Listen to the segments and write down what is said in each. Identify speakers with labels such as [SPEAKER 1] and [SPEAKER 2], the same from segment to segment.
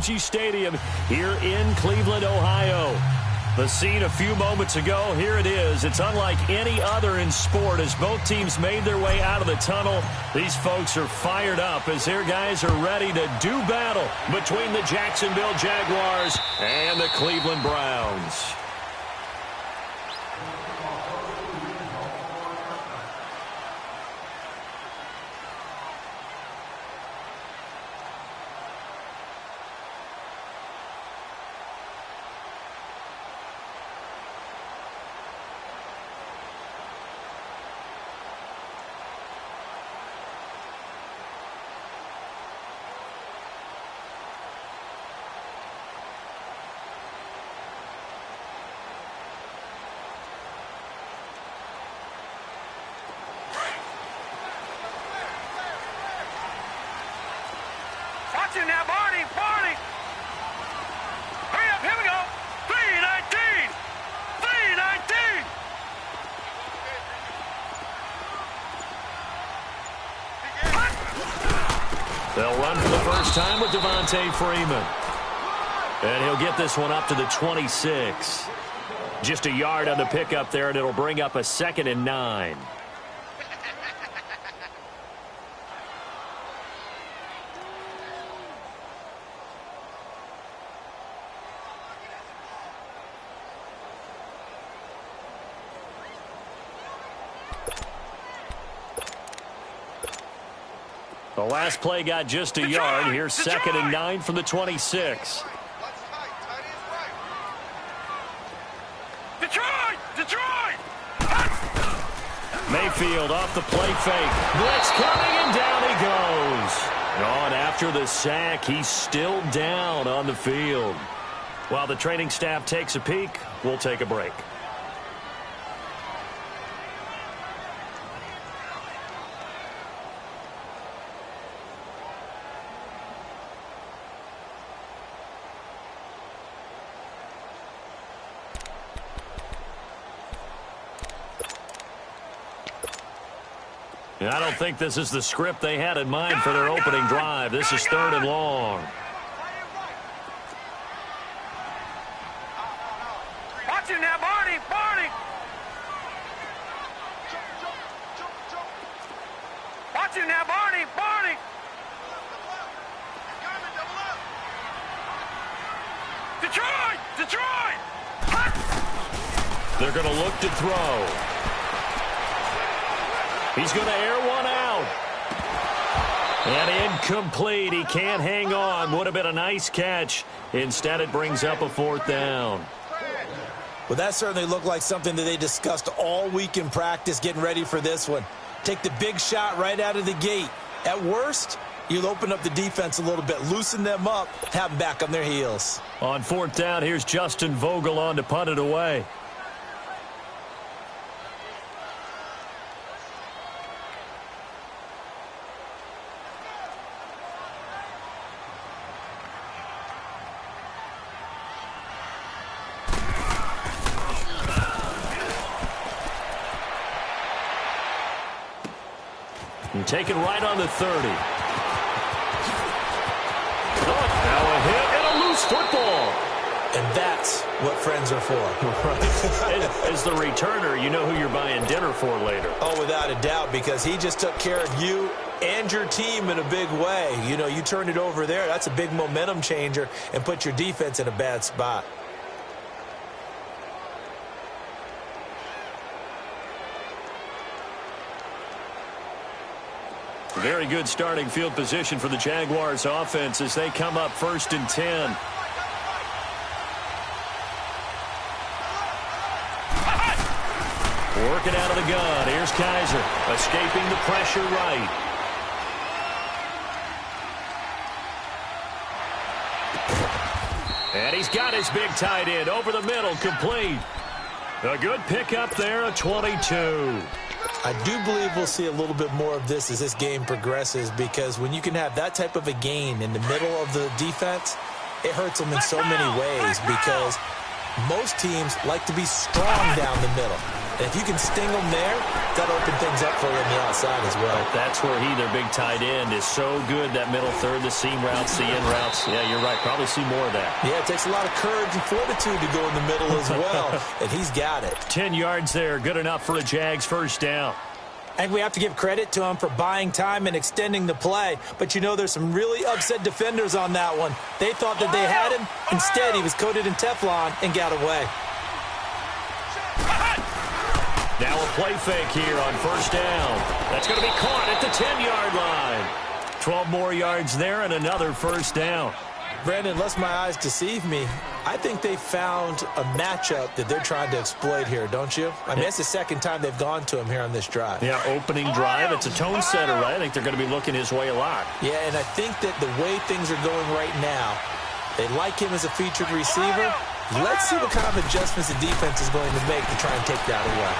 [SPEAKER 1] Energy Stadium here in Cleveland, Ohio. The scene a few moments ago, here it is. It's unlike any other in sport as both teams made their way out of the tunnel. These folks are fired up as their guys are ready to do battle between the Jacksonville Jaguars and the Cleveland Browns.
[SPEAKER 2] Now, Barney! Hurry up, here we go! 319! 319!
[SPEAKER 1] They'll run for the first time with Devontae Freeman. And he'll get this one up to the 26. Just a yard on the pickup there, and it'll bring up a 2nd and 9. The last play got just a yard. Here's 2nd and 9 from the 26.
[SPEAKER 2] Detroit!
[SPEAKER 1] Mayfield off the play fake. Blitz coming, and down he goes. And after the sack, he's still down on the field. While the training staff takes a peek, we'll take a break. I don't think this is the script they had in mind for their opening drive. This is 3rd and long.
[SPEAKER 2] Watch him now, Barney! Watch him now, Barney! Detroit!
[SPEAKER 1] They're going to look to throw. He's going to air one out. And incomplete. He can't hang on. Would have been a nice catch. Instead, it brings up a 4th down.
[SPEAKER 3] Well, that certainly looked like something that they discussed all week in practice getting ready for this one. Take the big shot right out of the gate. At worst, you'll open up the defense a little bit, loosen them up, have them back on their heels.
[SPEAKER 1] On 4th down, here's Justin Vogel on to punt it away. And taken right on the 30. Now a hit and a loose football.
[SPEAKER 3] And that's what friends are for.
[SPEAKER 1] As the returner, you know who you're buying dinner for later.
[SPEAKER 3] Oh, without a doubt, because he just took care of you and your team in a big way. You know, you turned it over there. That's a big momentum changer and put your defense in a bad spot.
[SPEAKER 1] Very good starting field position for the Jaguars offense as they come up 1st and 10. Working out of the gun. Here's Kaiser. Escaping the pressure right. And he's got his big tight end over the middle, complete. A good pickup there, a 22.
[SPEAKER 3] I do believe we'll see a little bit more of this as this game progresses, because when you can have that type of a gain in the middle of the defense, it hurts them in so many ways, because most teams like to be strong down the middle. And if you can sting them there, that'll open things up for you on the outside as well.
[SPEAKER 1] That's where their big tight end, is so good, that middle third, the seam routes, the in routes. Yeah, you're right. Probably see more of that.
[SPEAKER 3] Yeah, it takes a lot of courage and fortitude to go in the middle as well, and he's got it.
[SPEAKER 1] 10 yards there, good enough for a Jags first down.
[SPEAKER 3] And we have to give credit to him for buying time and extending the play. But, you know, there's some really upset defenders on that one. They thought that they had him. Instead, he was coated in Teflon and got away.
[SPEAKER 1] Now a play fake here on first down. That's going to be caught at the 10-yard line. 12 more yards there and another first down.
[SPEAKER 3] Brandon, unless my eyes deceive me, I think they found a matchup that they're trying to exploit here, don't you? I mean, it's the second time they've gone to him here on this drive.
[SPEAKER 1] Yeah, opening drive. It's a tone setter, right? I think they're going to be looking his way a lot.
[SPEAKER 3] Yeah, and I think that the way things are going right now, they like him as a featured receiver. Let's see what kind of adjustments the defense is going to make to try and take that away.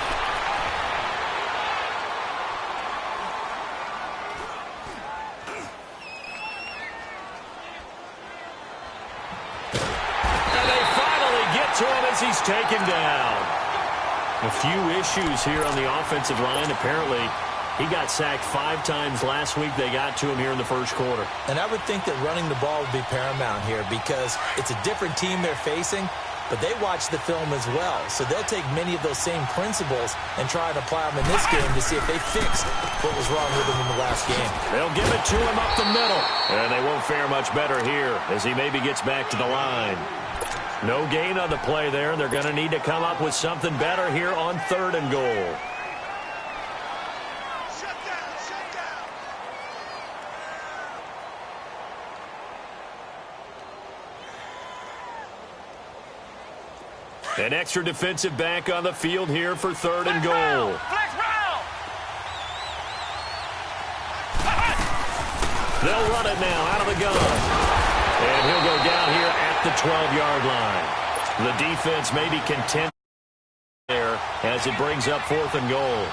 [SPEAKER 1] He's taken down. A few issues here on the offensive line. Apparently, he got sacked 5 times last week. They got to him here in the first quarter.
[SPEAKER 3] And I would think that running the ball would be paramount here because it's a different team they're facing, but they watch the film as well. So they'll take many of those same principles and try and apply them in this game to see if they fixed what was wrong with them in the last game.
[SPEAKER 1] They'll give it to him up the middle. And they won't fare much better here as he maybe gets back to the line. No gain on the play there, and they're going to need to come up with something better here on 3rd and goal.
[SPEAKER 2] Shut down.
[SPEAKER 1] An extra defensive back on the field here for 3rd and goal.
[SPEAKER 2] Flex round.
[SPEAKER 1] They'll run it now out of the gun. And he'll go down here at the 12-yard line. The defense may be content there as it brings up 4th and goal.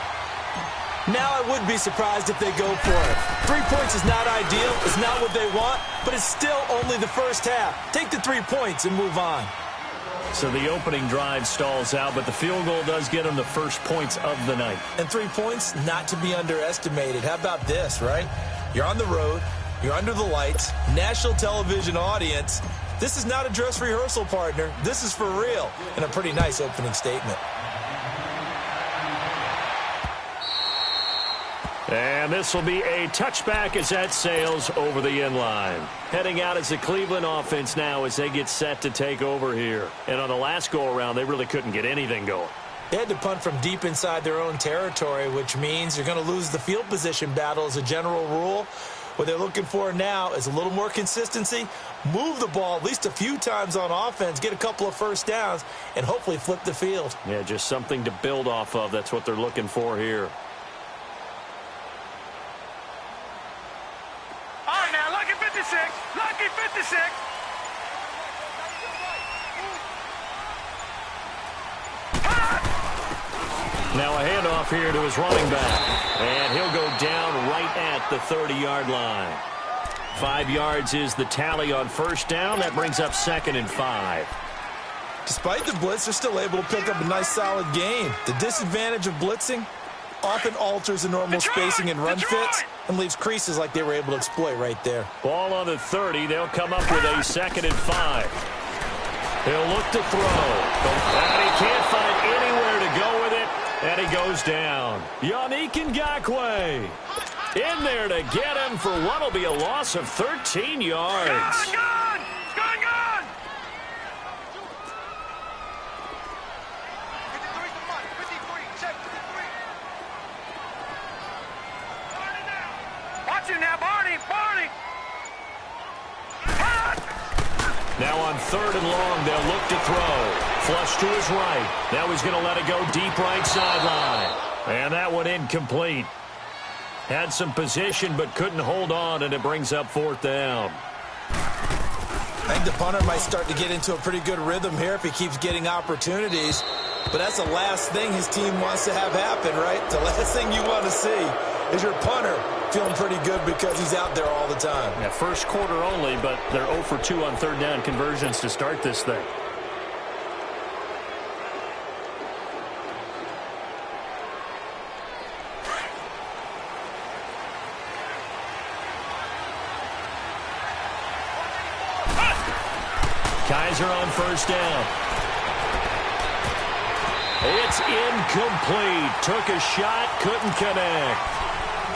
[SPEAKER 3] Now I would be surprised if they go for it. 3 points is not ideal. It's not what they want, but it's still only the first half. Take the 3 points and move on.
[SPEAKER 1] So the opening drive stalls out, but the field goal does get them the first points of the night.
[SPEAKER 3] And 3 points, not to be underestimated. How about this, right? You're on the road. You're under the lights, national television audience. This is not a dress rehearsal, partner. This is for real, and a pretty nice opening statement.
[SPEAKER 1] And this will be a touchback as that sails over the end line. Heading out as the Cleveland offense now as they get set to take over here. And on the last go-around, they really couldn't get anything going.
[SPEAKER 3] They had to punt from deep inside their own territory, which means you're going to lose the field position battle as a general rule. What they're looking for now is a little more consistency, move the ball at least a few times on offense, get a couple of first downs, and hopefully flip the field.
[SPEAKER 1] Yeah, just something to build off of. That's what they're looking for here.
[SPEAKER 2] All right, now, lucky 56. Lucky 56.
[SPEAKER 1] Now a handoff here to his running back. And he'll go down right at the 30-yard line. 5 yards is the tally on first down. That brings up 2nd and 5.
[SPEAKER 3] Despite the blitz, they're still able to pick up a nice, solid gain. The disadvantage of blitzing often alters the normal spacing and run fits and leaves creases like they were able to exploit right there.
[SPEAKER 1] Ball on the 30. They'll come up with a 2nd and 5. He'll look to throw. And he can't find anywhere to go with it. And he goes down. Yannick Ngakoue in there to get him for what will be a loss of 13 yards.
[SPEAKER 2] Gone! Gone! Gone! 53, 53. Watch it now, Barney! Barney!
[SPEAKER 1] Now on 3rd and long, they'll look to throw. Flush to his right. Now he's going to let it go deep right sideline. And that one incomplete. Had some position but couldn't hold on, and it brings up 4th down.
[SPEAKER 3] I think the punter might start to get into a pretty good rhythm here if he keeps getting opportunities. But that's the last thing his team wants to have happen, right? The last thing you want to see is your punter feeling pretty good because he's out there all the time.
[SPEAKER 1] Yeah, first quarter only, but they're 0 for 2 on 3rd down conversions to start this thing. Kaiser on first down. It's incomplete. Took a shot, couldn't connect.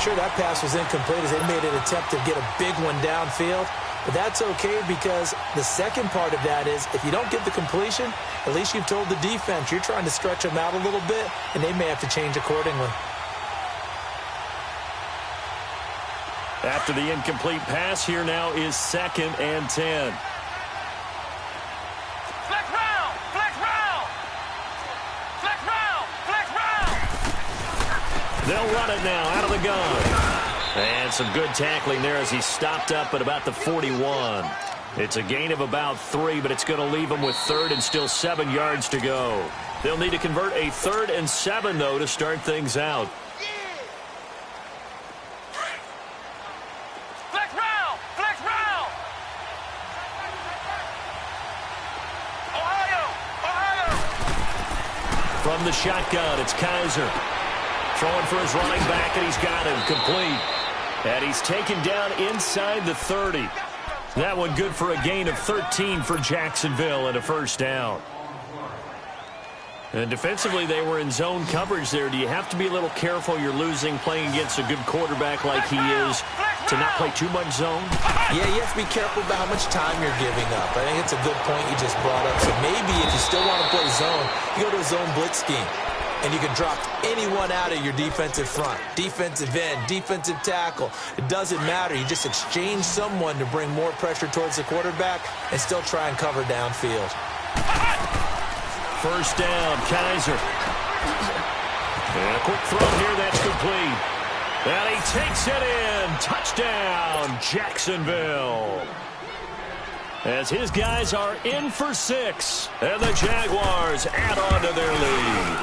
[SPEAKER 3] Sure, that pass was incomplete as they made an attempt to get a big one downfield. But that's okay because the second part of that is if you don't get the completion, at least you've told the defense you're trying to stretch them out a little bit, and they may have to change accordingly.
[SPEAKER 1] After the incomplete pass, here now is 2nd and 10.
[SPEAKER 2] Flex round! Flex round! Flex round! Flex round!
[SPEAKER 1] They'll run it now out of the gun. And some good tackling there as he stopped up at about the 41. It's a gain of about 3, but it's going to leave him with 3rd and still 7 yards to go. They'll need to convert a 3rd and 7, though, to start things out.
[SPEAKER 2] Flex round! Flex round! Ohio! Ohio!
[SPEAKER 1] From the shotgun, it's Kaiser. Throwing for his running back, and he's got him complete. And he's taken down inside the 30. That one good for a gain of 13 for Jacksonville and a first down. And defensively, they were in zone coverage there. Do you have to be a little careful you're losing playing against a good quarterback like he is to not play too much zone?
[SPEAKER 3] Yeah, you have to be careful about how much time you're giving up. I think it's a good point you just brought up. So maybe if you still want to play zone, you go to a zone blitz scheme. And you can drop anyone out of your defensive front, defensive end, defensive tackle. It doesn't matter. You just exchange someone to bring more pressure towards the quarterback and still try and cover downfield.
[SPEAKER 1] First down, Kaiser. And a quick throw here, that's complete. And he takes it in. Touchdown, Jacksonville. As his guys are in for 6. And the Jaguars add on to their lead.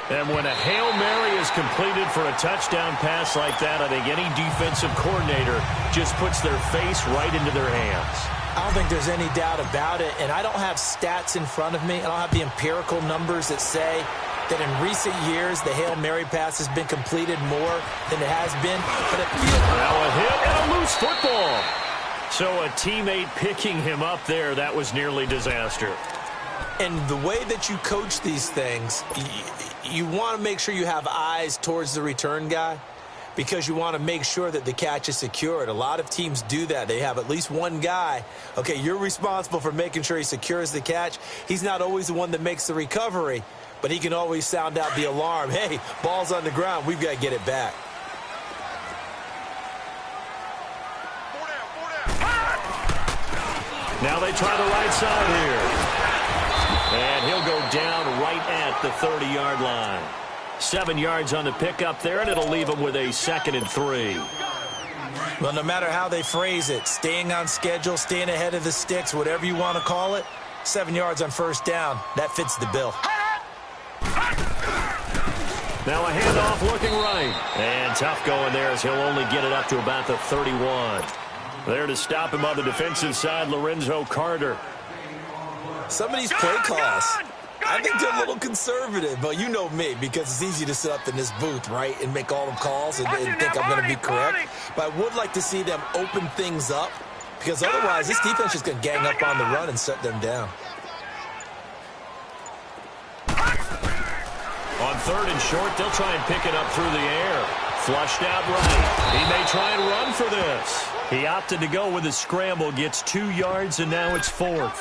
[SPEAKER 1] And when a Hail Mary is completed for a touchdown pass like that, I think any defensive coordinator just puts their face right into their hands.
[SPEAKER 3] I don't think there's any doubt about it, and I don't have stats in front of me. I don't have the empirical numbers that say that in recent years the Hail Mary pass has been completed more than it has been. But it feels
[SPEAKER 1] now a hit and a loose football. So a teammate picking him up there, that was nearly disaster.
[SPEAKER 3] And the way that you coach these things, you want to make sure you have eyes towards the return guy because you want to make sure that the catch is secured. A lot of teams do that. They have at least one guy. Okay, you're responsible for making sure he secures the catch. He's not always the one that makes the recovery, but he can always sound out the alarm. Hey, ball's on the ground. We've got to get it back.
[SPEAKER 1] Now they try the right side here. And he'll go down right at the 30-yard line. 7 yards on the pickup there, and it'll leave him with a 2nd and 3.
[SPEAKER 3] Well, no matter how they phrase it, staying on schedule, staying ahead of the sticks, whatever you want to call it, 7 yards on first down, that fits the bill.
[SPEAKER 1] Now a handoff looking right. And tough going there as he'll only get it up to about the 31. There to stop him on the defensive side, Lorenzo Carter.
[SPEAKER 3] Some of these play calls, I think they're a little conservative, but you know me, because it's easy to sit up in this booth, right, and make all the calls and think I'm going to be correct. But I would like to see them open things up, because otherwise this defense is going to gang up on the run and shut them down.
[SPEAKER 1] On 3rd and short, they'll try and pick it up through the air. Flushed out right. He may try and run for this. He opted to go with a scramble, gets 2 yards, and now it's 4th.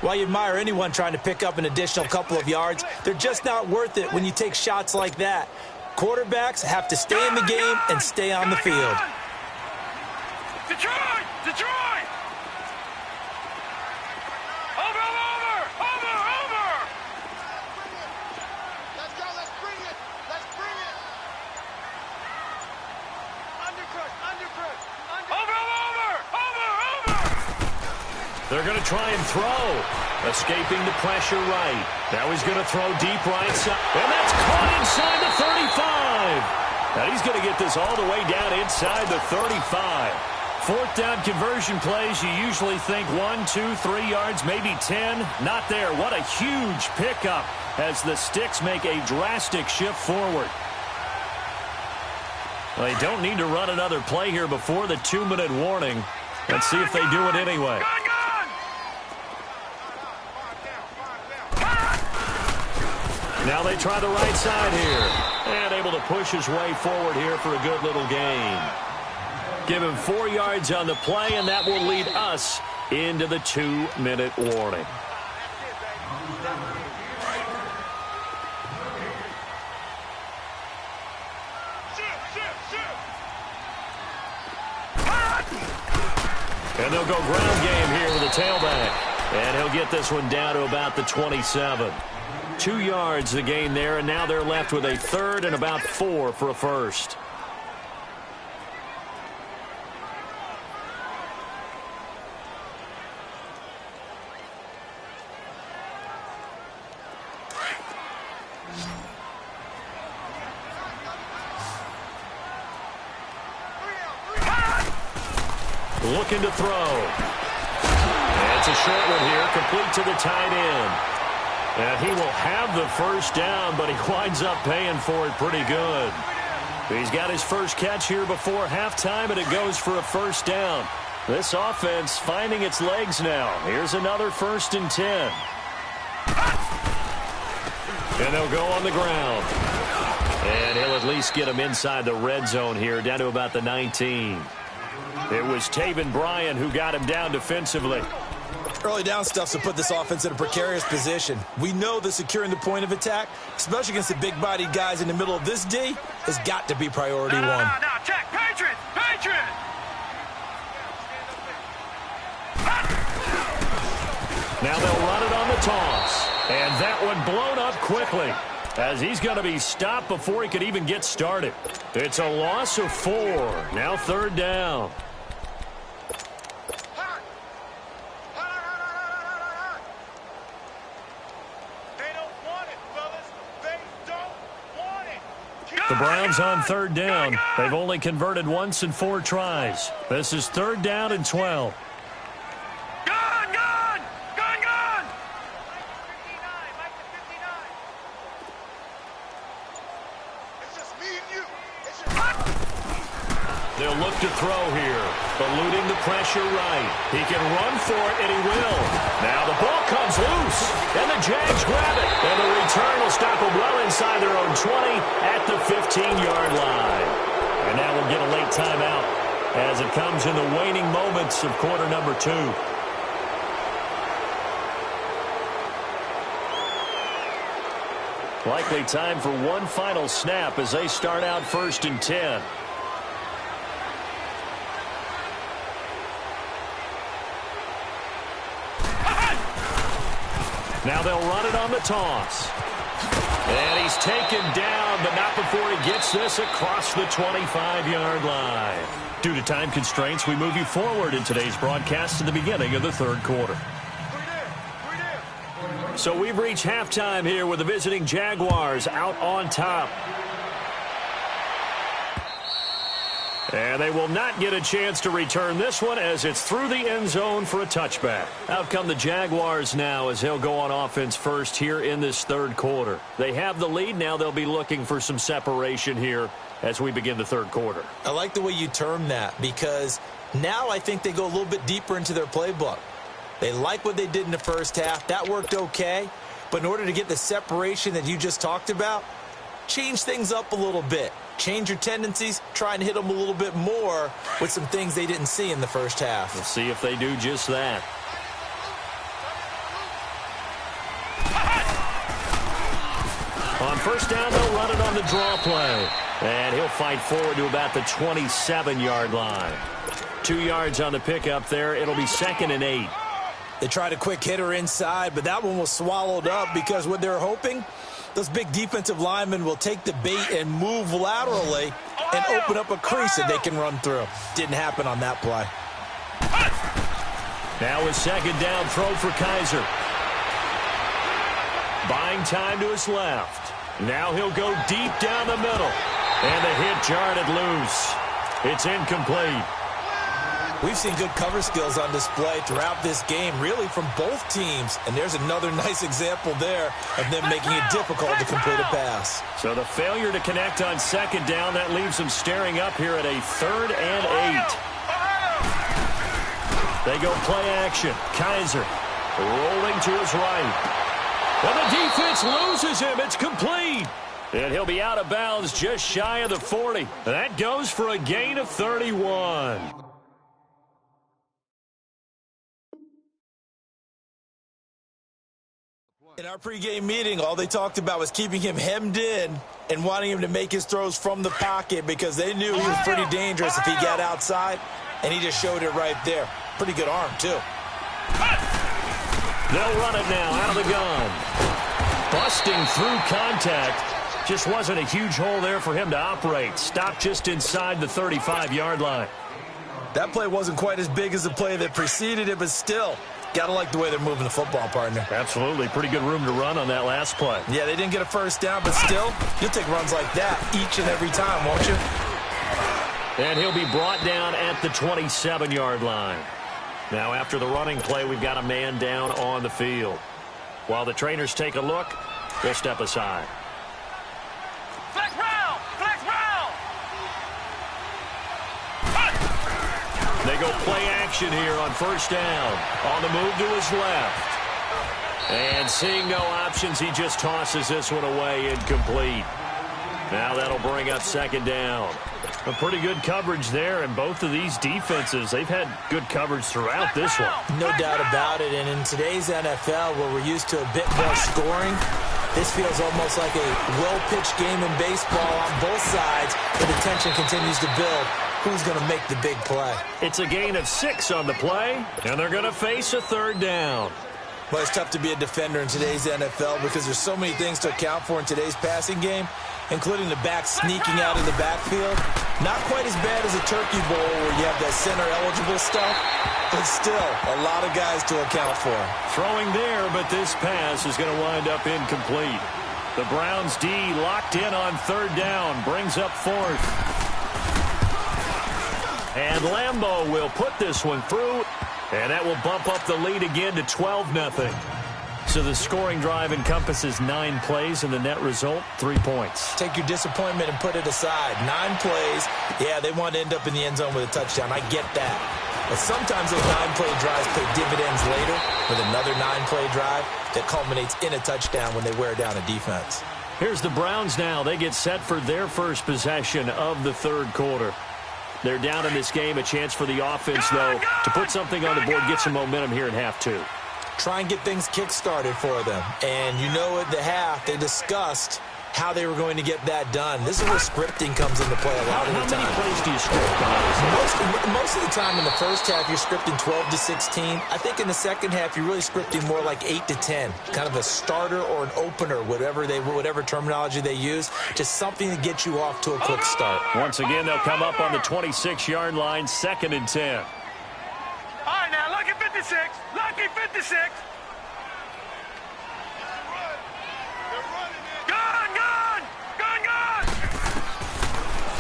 [SPEAKER 3] While you admire anyone trying to pick up an additional couple of yards, they're just not worth it when you take shots like that. Quarterbacks have to stay in the game and stay on the field.
[SPEAKER 2] Detroit! Detroit! Over!
[SPEAKER 4] Let's go, let's bring it! Let's bring it! Undercut!
[SPEAKER 2] Over!
[SPEAKER 1] They're going to try and throw. Escaping the pressure right. Now he's going to throw deep right side. And that's caught inside the 35. And he's going to get this all the way down inside the 35. 4th down conversion plays, you usually think 1, 2, 3 yards, maybe 10. Not there. What a huge pickup as the Sticks make a drastic shift forward. They don't need to run another play here before the 2-minute warning. Let's see if they do it anyway. Now they try the right side here. And able to push his way forward here for a good little gain. Give him 4 yards on the play, and that will lead us into the 2-minute warning. And they'll go ground game here with a tailback. And he'll get this one down to about the 27. 2 yards the gain there, and now they're left with a third and about 4 for a first. Looking to throw. And it's a short one here, complete to the tight end. And he will have the first down, but he winds up paying for it pretty good. He's got his first catch here before halftime, and it goes for a first down. This offense finding its legs now. Here's another 1st and 10. And they'll go on the ground. And he'll at least get him inside the red zone here, down to about the 19. It was Taven Bryan who got him down defensively.
[SPEAKER 3] Early down stuff's to put this offense in a precarious position. We know that securing the point of attack, especially against the big-bodied guys in the middle of this D, has got to be priority one.
[SPEAKER 2] No, check. Patriot!
[SPEAKER 1] Now they'll run it on the toss. And that one blown up quickly, as he's going to be stopped before he could even get started. It's a loss of 4. Now 3rd down. The Browns on 3rd down. They've only converted once in 4 tries. This is 3rd down and 12. They'll look to throw here, eluding the pressure right. He can run for it, and he will. Now the ball comes loose, and the Jags grab it. And the return will stop them well inside their own 20 at the 15-yard line. And now we'll get a late timeout as it comes in the waning moments of quarter number 2. Likely time for one final snap as they start out 1st and 10. Now they'll run it on the toss. And he's taken down, but not before he gets this across the 25-yard line. Due to time constraints, we move you forward in today's broadcast to the beginning of the 3rd quarter. So we've reached halftime here with the visiting Jaguars out on top. And they will not get a chance to return this one as it's through the end zone for a touchback. Out come the Jaguars now as he'll go on offense first here in this 3rd quarter. They have the lead. Now they'll be looking for some separation here as we begin the 3rd quarter.
[SPEAKER 3] I like the way you term that because now I think they go a little bit deeper into their playbook. They like what they did in the first half. That worked okay. But in order to get the separation that you just talked about, change things up a little bit. Change your tendencies, try and hit them a little bit more with some things they didn't see in the first half.
[SPEAKER 1] We'll see if they do just that. On 1st down, they'll run it on the draw play. And he'll fight forward to about the 27-yard line. 2 yards on the pickup there. It'll be 2nd and 8.
[SPEAKER 3] They tried a quick hitter inside, but that one was swallowed up because what they're hoping, those big defensive linemen will take the bait and move laterally and open up a crease that they can run through. Didn't happen on that play.
[SPEAKER 1] Now his 2nd down throw for Kaiser. Buying time to his left. Now he'll go deep down the middle. And the hit jarred it loose. It's incomplete.
[SPEAKER 3] We've seen good cover skills on display throughout this game, really from both teams. And there's another nice example there of them making it difficult to complete a pass.
[SPEAKER 1] So the failure to connect on 2nd down, that leaves them staring up here at a 3rd and 8. They go play action. Kaiser rolling to his right. And the defense loses him. It's complete. And he'll be out of bounds just shy of the 40. That goes for a gain of 31.
[SPEAKER 3] In our pregame meeting, all they talked about was keeping him hemmed in and wanting him to make his throws from the pocket because they knew he was pretty dangerous if he got outside, and he just showed it right there. Pretty good arm, too.
[SPEAKER 1] They'll run it now out of the gun. Busting through contact. Just wasn't a huge hole there for him to operate. Stopped just inside the 35-yard line.
[SPEAKER 3] That play wasn't quite as big as the play that preceded it, but still, got to like the way they're moving the football, partner.
[SPEAKER 1] Absolutely. Pretty good room to run on that last play.
[SPEAKER 3] Yeah, they didn't get a first down, but still, you'll take runs like that each and every time, won't you?
[SPEAKER 1] And he'll be brought down at the 27-yard line. Now, after the running play, we've got a man down on the field. While the trainers take a look, we'll step aside.
[SPEAKER 2] Flex round! Flex round!
[SPEAKER 1] They go play action here on first down. On the move to his left. And seeing no options, he just tosses this one away, incomplete. Now that'll bring up second down. A pretty good coverage there, and both of these defenses, they've had good coverage throughout this one.
[SPEAKER 3] No doubt about it, and in today's NFL, where we're used to a bit more scoring, this feels almost like a well-pitched game in baseball on both sides, where the tension continues to build. Who's going to make the big play?
[SPEAKER 1] It's a gain of 6 on the play, and they're going to face a third down.
[SPEAKER 3] Well, it's tough to be a defender in today's NFL because there's so many things to account for in today's passing game, including the back sneaking out of the backfield. Not quite as bad as a turkey bowl where you have that center-eligible stuff, but still a lot of guys to account for.
[SPEAKER 1] Throwing there, but this pass is going to wind up incomplete. The Browns' D locked in on third down, brings up fourth. And Lambeau will put this one through, and that will bump up the lead again to 12-0. So the scoring drive encompasses 9 plays, and the net result, 3 points.
[SPEAKER 3] Take your disappointment and put it aside. 9 plays. Yeah, they want to end up in the end zone with a touchdown. I get that. But sometimes those 9-play drives pay dividends later with another 9-play drive that culminates in a touchdown when they wear down a defense.
[SPEAKER 1] Here's the Browns now. They get set for their first possession of the third quarter. They're down in this game. A chance for the offense, though, to put something on the board, get some momentum here in half 2.
[SPEAKER 3] Try and get things kick-started for them. And you know at the half, they discussed how they were going to get that done. This is where scripting comes into play a lot of the time.
[SPEAKER 1] How many plays do you script?
[SPEAKER 3] Most of the time in the first half, you're scripting 12 to 16. I think in the second half, you're really scripting more like 8 to 10. Kind of a starter or an opener, whatever terminology they use. Just something to get you off to a quick start.
[SPEAKER 1] Once again, they'll come up on the 26-yard line, 2nd and 10.
[SPEAKER 2] All right, now, lucky 56. Lucky 56.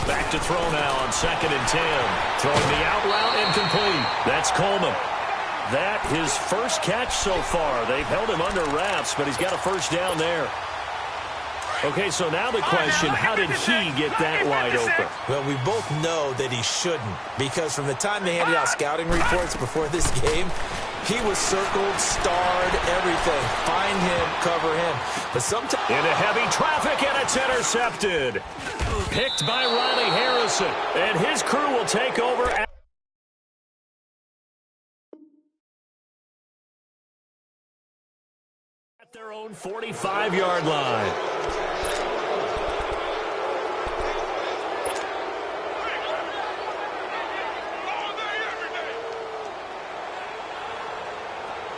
[SPEAKER 1] Back to throw now on 2nd and 10. Throwing the out route incomplete. That's Coleman. That his first catch so far. They've held him under wraps, but he's got a first down there. Okay, so now the question, how did he get that wide open?
[SPEAKER 3] Well, we both know that he shouldn't, because from the time they handed out scouting reports before this game, he was circled, starred, everything. Find him, cover him. But sometimes
[SPEAKER 1] into heavy traffic, and it's intercepted. Picked by Riley Harrison, and his crew will take over at their own 45-yard line.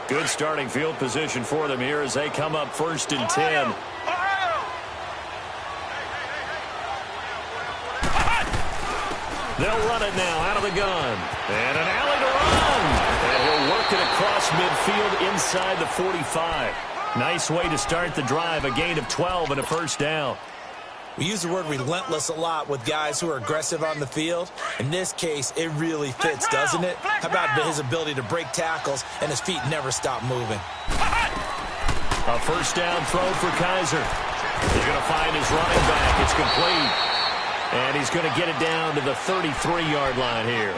[SPEAKER 1] Good starting field position for them here as they come up 1st and 10. They'll run it now out of the gun. And an alley to run. And he'll work it across midfield inside the 45. Nice way to start the drive. A gain of 12 and a first down.
[SPEAKER 3] We use the word relentless a lot with guys who are aggressive on the field. In this case, it really fits, doesn't it? How about his ability to break tackles and his feet never stop moving?
[SPEAKER 1] A first down throw for Kaiser. They're going to find his running back. It's complete. And he's going to get it down to the 33-yard line here.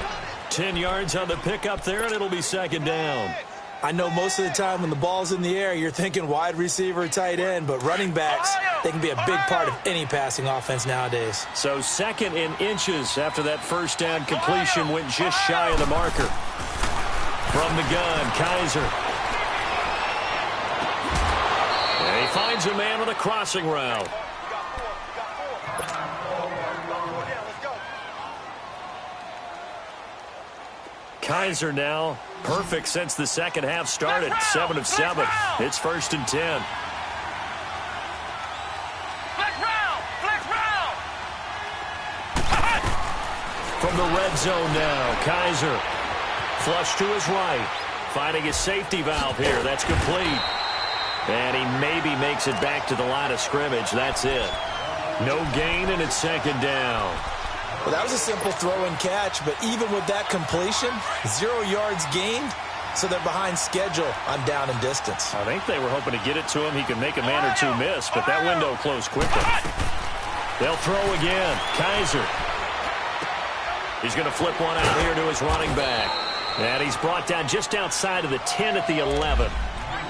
[SPEAKER 1] 10 yards on the pickup there, and it'll be 2nd down.
[SPEAKER 3] I know most of the time when the ball's in the air, you're thinking wide receiver, tight end, but running backs, they can be a big part of any passing offense nowadays.
[SPEAKER 1] So 2nd and inches after that first down completion went just shy of the marker. From the gun, Kaiser. And he finds a man on the crossing route. Kaiser now perfect since the second half started. 7 of 7. It's 1st and 10. From the red zone now, Kaiser. Flush to his right. Finding his safety valve here. That's complete. And he maybe makes it back to the line of scrimmage. That's it. No gain, and it's 2nd down.
[SPEAKER 3] Well, that was a simple throw and catch, but even with that completion, 0 yards gained, so they're behind schedule on down and distance.
[SPEAKER 1] I think they were hoping to get it to him. He could make a man or two miss, but that window closed quickly. They'll throw again. Kaiser. He's going to flip one out here to his running back. And he's brought down just outside of the 10 at the 11.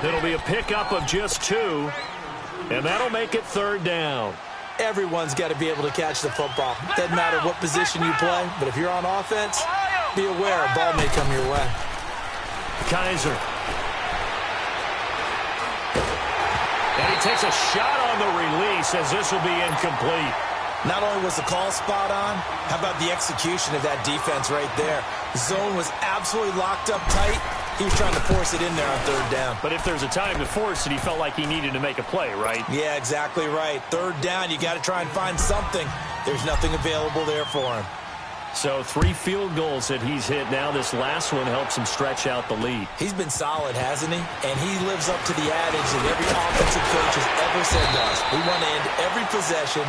[SPEAKER 1] It'll be a pickup of just 2, and that'll make it 3rd down.
[SPEAKER 3] Everyone's got to be able to catch the football. Doesn't matter what position you play, but if you're on offense, be aware a ball may come your way.
[SPEAKER 1] Kaiser. And he takes a shot on the release as this will be incomplete.
[SPEAKER 3] Not only was the call spot on, how about the execution of that defense right there? The zone was absolutely locked up tight. He was trying to force it in there on 3rd down.
[SPEAKER 1] But if there's a time to force it, he felt like he needed to make a play, right?
[SPEAKER 3] Yeah, exactly right. 3rd down, you got to try and find something. There's nothing available there for him.
[SPEAKER 1] So 3 field goals that he's hit now. This last one helps him stretch out the lead.
[SPEAKER 3] He's been solid, hasn't he? And he lives up to the adage that every offensive coach has ever said to us. We want to end every possession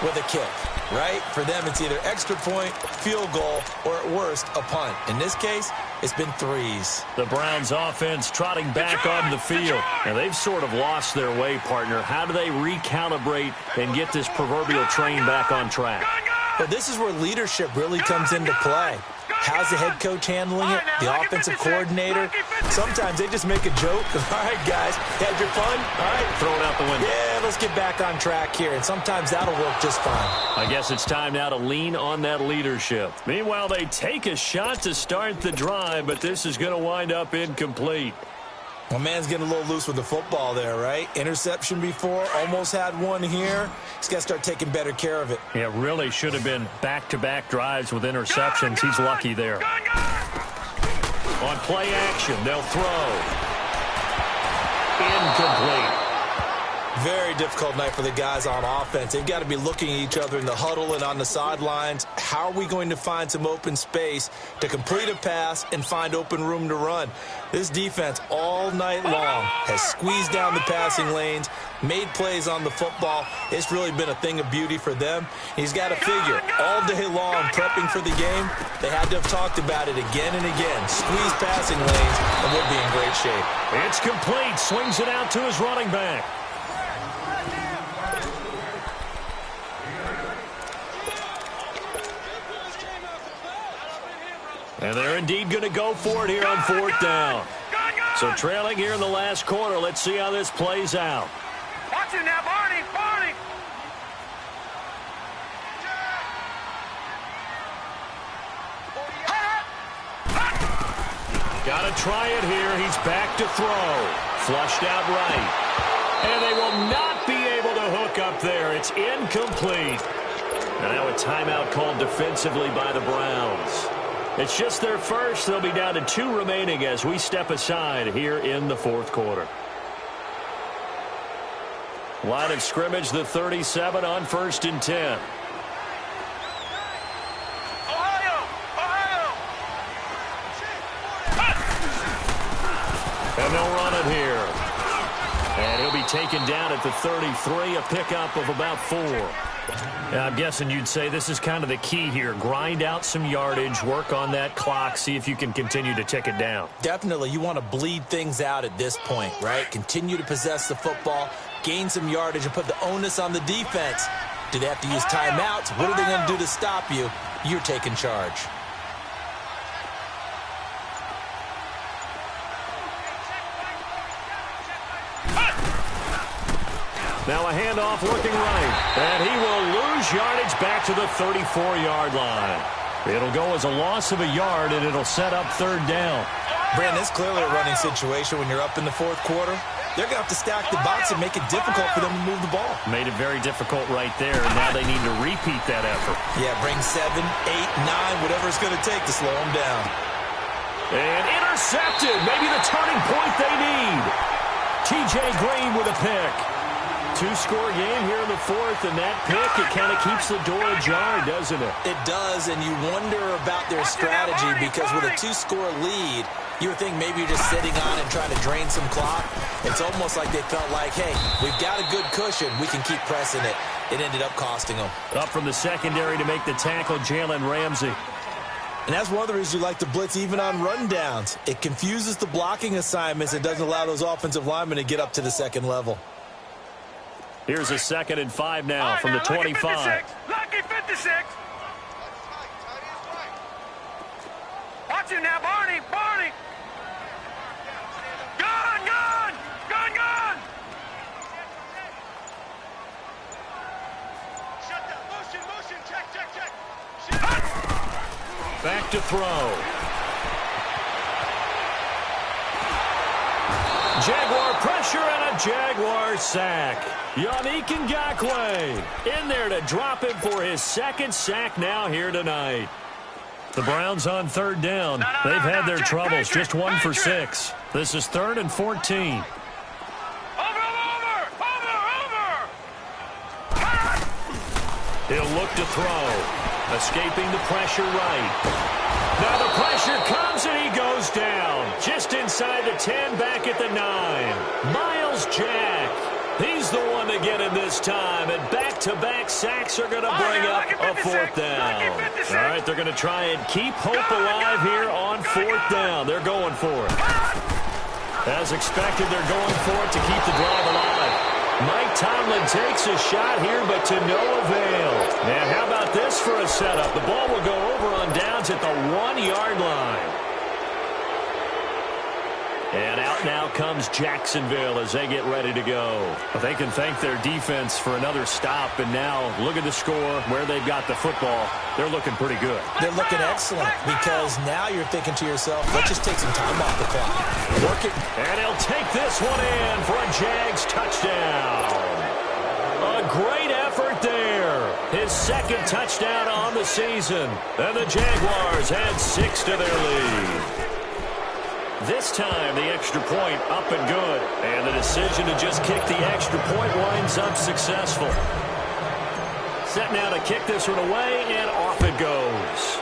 [SPEAKER 3] with a kick, right? For them, it's either extra point, field goal, or at worst, a punt. In this case, it's been 3s.
[SPEAKER 1] The Browns offense trotting back on the field. And they've sort of lost their way, partner. How do they recalibrate and get this proverbial train back on track?
[SPEAKER 3] Well, this is where leadership really comes into play. How's the head coach handling it? The offensive coordinator? Sometimes they just make a joke. All right, guys, had your fun? All right.
[SPEAKER 1] Throw it out the window.
[SPEAKER 3] Yeah, let's get back on track here. And sometimes that'll work just fine.
[SPEAKER 1] I guess it's time now to lean on that leadership. Meanwhile, they take a shot to start the drive, but this is going to wind up incomplete.
[SPEAKER 3] Well, man's getting a little loose with the football there, right? Interception before, almost had one here. He's got to start taking better care of it.
[SPEAKER 1] Yeah, really should have been back-to-back drives with interceptions. He's lucky there. On play action, they'll throw. Incomplete.
[SPEAKER 3] Very difficult night for the guys on offense. They've got to be looking at each other in the huddle and on the sidelines. How are we going to find some open space to complete a pass and find open room to run? This defense all night long has squeezed down the passing lanes, made plays on the football. It's really been a thing of beauty for them. He's got to figure all day long prepping for the game, they had to have talked about it again and again. Squeeze passing lanes, and we'll be in great shape.
[SPEAKER 1] It's complete. Swings it out to his running back. And they're indeed going to go for it here on 4th down. So trailing here in the last quarter. Let's see how this plays out.
[SPEAKER 2] Watch it now, Barney. Barney.
[SPEAKER 1] Got to try it here. He's back to throw. Flushed out right. And they will not be able to hook up there. It's incomplete. And now a timeout called defensively by the Browns. It's just their first. They'll be down to 2 remaining as we step aside here in the 4th quarter. Line of scrimmage, the 37 on 1st and 10. And they'll run it here. And he'll be taken down at the 33, a pickup of about 4. I'm guessing you'd say this is kind of the key here. Grind out some yardage, work on that clock, see if you can continue to tick it down.
[SPEAKER 3] Definitely. You want to bleed things out at this point, right? Continue to possess the football, gain some yardage, and put the onus on the defense. Do they have to use timeouts? What are they going to do to stop you? You're taking charge.
[SPEAKER 1] Now a handoff looking right. And he will lose yardage back to the 34-yard line. It'll go as a loss of a yard, and it'll set up third down.
[SPEAKER 3] Brandon, it's clearly a running situation when you're up in the fourth quarter. They're going to have to stack the box and make it difficult for them to move the ball.
[SPEAKER 1] Made it very difficult right there, and now they need to repeat that effort.
[SPEAKER 3] Yeah, bring 7, 8, 9, whatever it's going to take to slow them down.
[SPEAKER 1] And intercepted. Maybe the turning point they need. T.J. Green with a pick. Two-score game here in the fourth, and that pick, it kind of keeps the door ajar, doesn't it?
[SPEAKER 3] It does, and you wonder about their strategy because with a two-score lead, you would think maybe you're just sitting on and trying to drain some clock. It's almost like they felt like, hey, we've got a good cushion. We can keep pressing it. It ended up costing them.
[SPEAKER 1] Up from the secondary to make the tackle, Jalen Ramsey.
[SPEAKER 3] And that's one of the reasons you like to blitz even on rundowns. It confuses the blocking assignments and doesn't allow those offensive linemen to get up to the second level.
[SPEAKER 1] Here's a 2nd and 5 now from the 25.
[SPEAKER 2] Lucky 56. Watch him now, Barney. Barney. Gun, gun. Gun, gun.
[SPEAKER 4] Shut down. Motion, motion. Check, check, check.
[SPEAKER 1] Back to throw. Jaguar pressure and a Jaguar sack. Yannick Ngakoue in there to drop him for his 2nd sack now here tonight. The Browns on 3rd down. They've had their troubles, just 1 for 6. This is 3rd and 14.
[SPEAKER 2] Over.
[SPEAKER 1] He'll look to throw. Escaping the pressure right. Now the pressure comes and he goes down. Just inside the 10, back at the 9. Miles Jack. He's the one to get him this time. And back-to-back sacks are going to bring up a 4th down. All right, they're going to try and keep hope alive here on 4th down. They're going for it. As expected, they're going for it to keep the drive alive. Mike Tomlin takes a shot here, but to no avail. And how about this for a setup? The ball will go over on downs at the 1-yard line. And out now comes Jacksonville as they get ready to go. But they can thank their defense for another stop. And now look at the score, where they've got the football. They're looking pretty good.
[SPEAKER 3] They're looking excellent because now you're thinking to yourself, let's just take some time off the clock. Work it.
[SPEAKER 1] And he'll take this one in for a Jags touchdown. A great effort there. His 2nd touchdown on the season. And the Jaguars add 6 to their lead. This time, the extra point up and good. And the decision to just kick the extra point winds up successful. Set now to kick this one away, and off it goes.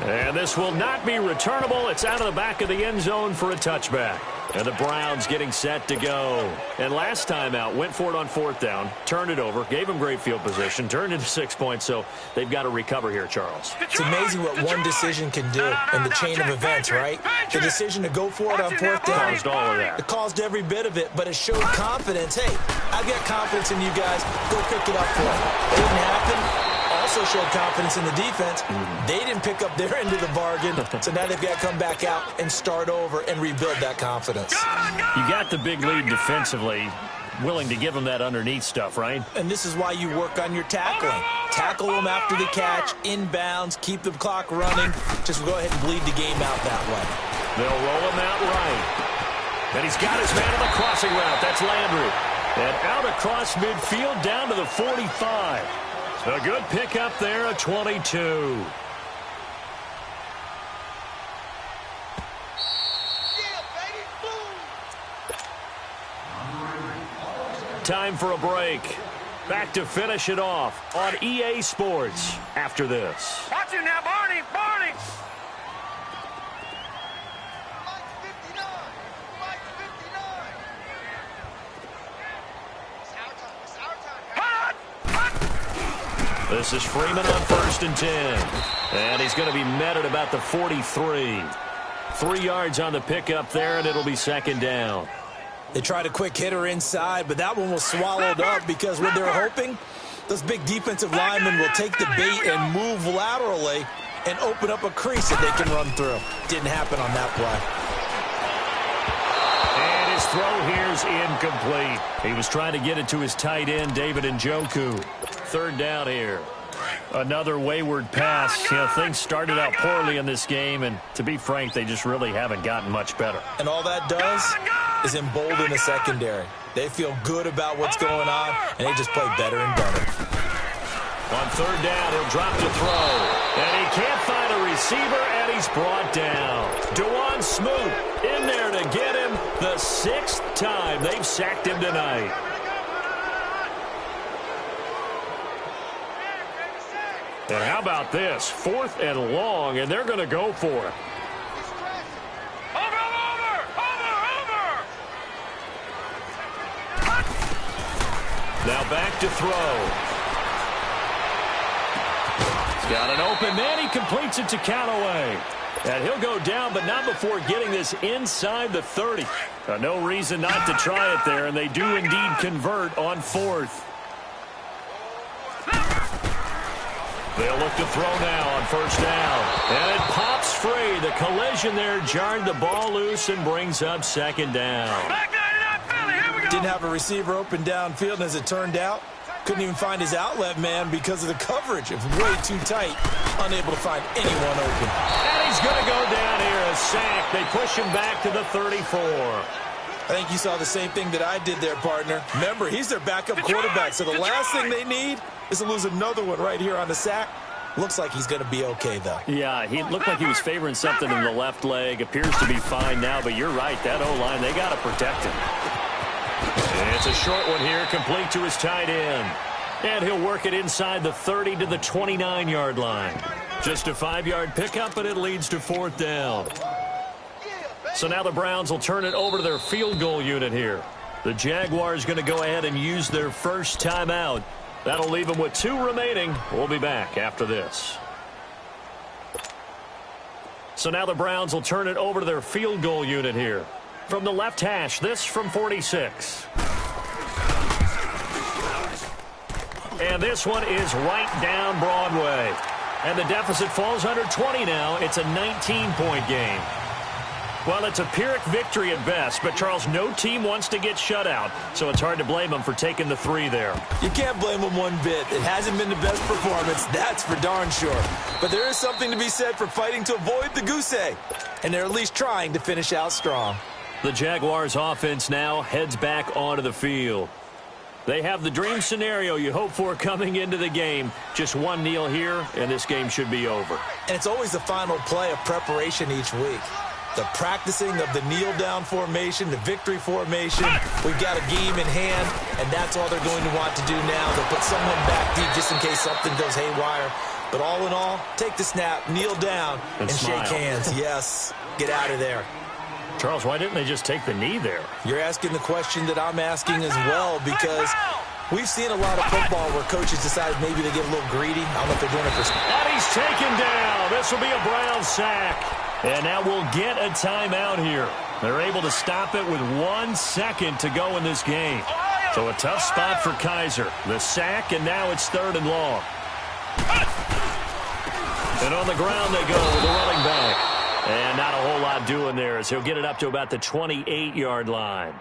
[SPEAKER 1] And this will not be returnable. It's out of the back of the end zone for a touchback. And the Browns getting set to go. And last time out, went for it on 4th down, turned it over, gave them great field position, turned into 6 points, so they've got to recover here, Charles.
[SPEAKER 3] It's amazing what one decision can do in the chain of events, right? The decision to go for it on 4th down.
[SPEAKER 1] Caused all of that.
[SPEAKER 3] It caused every bit of it, but it showed confidence. Hey, I've got confidence in you guys. Go pick it up for it. It didn't happen. Also showed confidence in the defense. They didn't pick up their end of the bargain, so now they've got to come back out and start over and rebuild that confidence.
[SPEAKER 1] You got the big lead defensively, willing to give them that underneath stuff, right?
[SPEAKER 3] And this is why you work on your tackling. Tackle them after the catch, inbounds, keep the clock running. Just go ahead and bleed the game out that way.
[SPEAKER 1] They'll roll him out right. And he's got his man on the crossing route. That's Landry. And out across midfield down to the 45. A good pickup there, a 22.
[SPEAKER 4] Yeah, baby. Boom.
[SPEAKER 1] Time for a break. Back to finish it off on EA Sports after this.
[SPEAKER 2] Watch him now, Barney. Barney.
[SPEAKER 4] Mike 59. Mike 59. It's our time. It's our time.
[SPEAKER 2] Hot.
[SPEAKER 1] This is Freeman on 1st and 10. And he's going to be met at about the 43. 3 yards on the pickup there, and it'll be 2nd down.
[SPEAKER 3] They tried a quick hitter inside, but that one was swallowed up because what they're hoping, those big defensive linemen will take the bait and move laterally and open up a crease that they can run through. Didn't happen on that play.
[SPEAKER 1] And his throw here's incomplete. He was trying to get it to his tight end, David Njoku. Third down here. Another wayward pass. You know, things started out poorly in this game, and to be frank, they just really haven't gotten much better.
[SPEAKER 3] And all that does is embolden the secondary. They feel good about what's going on, and they just play better and better.
[SPEAKER 1] On third down, he'll drop to throw. And he can't find a receiver, and he's brought down. DeJuan Smoot in there to get him the 6th time they've sacked him tonight. And how about this? 4th and long, and they're going to go for it. Now back to throw. He's got an open man. He completes it to Callaway. And he'll go down, but not before getting this inside the 30. No reason not to try it there, and they do indeed convert on 4th. They'll look to throw now on first down. And it pops free. The collision there jarred the ball loose and brings up 2nd down.
[SPEAKER 3] Didn't have a receiver open downfield, and as it turned out, couldn't even find his outlet man because of the coverage. It was way too tight, unable to find anyone open.
[SPEAKER 1] And he's going to go down here, a sack. They push him back to the 34.
[SPEAKER 3] I think you saw the same thing that I did there, partner. Remember, he's their backup quarterback, so the last thing they need is to lose another one right here on the sack. Looks like he's going to be okay, though.
[SPEAKER 1] Yeah, he looked like he was favoring something in the left leg. Appears to be fine now, but you're right. That O-line, they got to protect him. And it's a short one here, complete to his tight end. And he'll work it inside the 30 to the 29-yard line. Just a 5-yard pickup, and it leads to 4th down. So now the Browns will turn it over to their field goal unit here. The Jaguars going to go ahead and use their first timeout. That'll leave them with 2 remaining. We'll be back after this. So now the Browns will turn it over to their field goal unit here. From the left hash, this from 46. And this one is right down Broadway. And the deficit falls under 20 now. It's a 19-point game. Well, it's a Pyrrhic victory at best, but, Charles, no team wants to get shut out, so it's hard to blame them for taking the 3 there.
[SPEAKER 3] You can't blame them one bit. It hasn't been the best performance, that's for darn sure. But there is something to be said for fighting to avoid the goose egg, and they're at least trying to finish out strong.
[SPEAKER 1] The Jaguars' offense now heads back onto the field. They have the dream scenario you hope for coming into the game. Just one kneel here, and this game should be over.
[SPEAKER 3] And it's always the final play of preparation each week. The practicing of the kneel-down formation, the victory formation. We've got a game in hand, and that's all they're going to want to do now. They'll put someone back deep just in case something goes haywire. But all in all, take the snap, kneel down, and shake hands. Yes, get out of there.
[SPEAKER 1] Charles, why didn't they just take the knee there?
[SPEAKER 3] You're asking the question that I'm asking as well, because we've seen a lot of football where coaches decide maybe they get a little greedy. I don't know if they're doing it for...
[SPEAKER 1] And he's taken down. This will be a Brown sack. And now we'll get a timeout here. They're able to stop it with 1 second to go in this game. So a tough spot for Kaiser. The sack, and now it's 3rd and long. And on the ground they go with the running back. And not a whole lot doing there as he'll get it up to about the 28-yard line.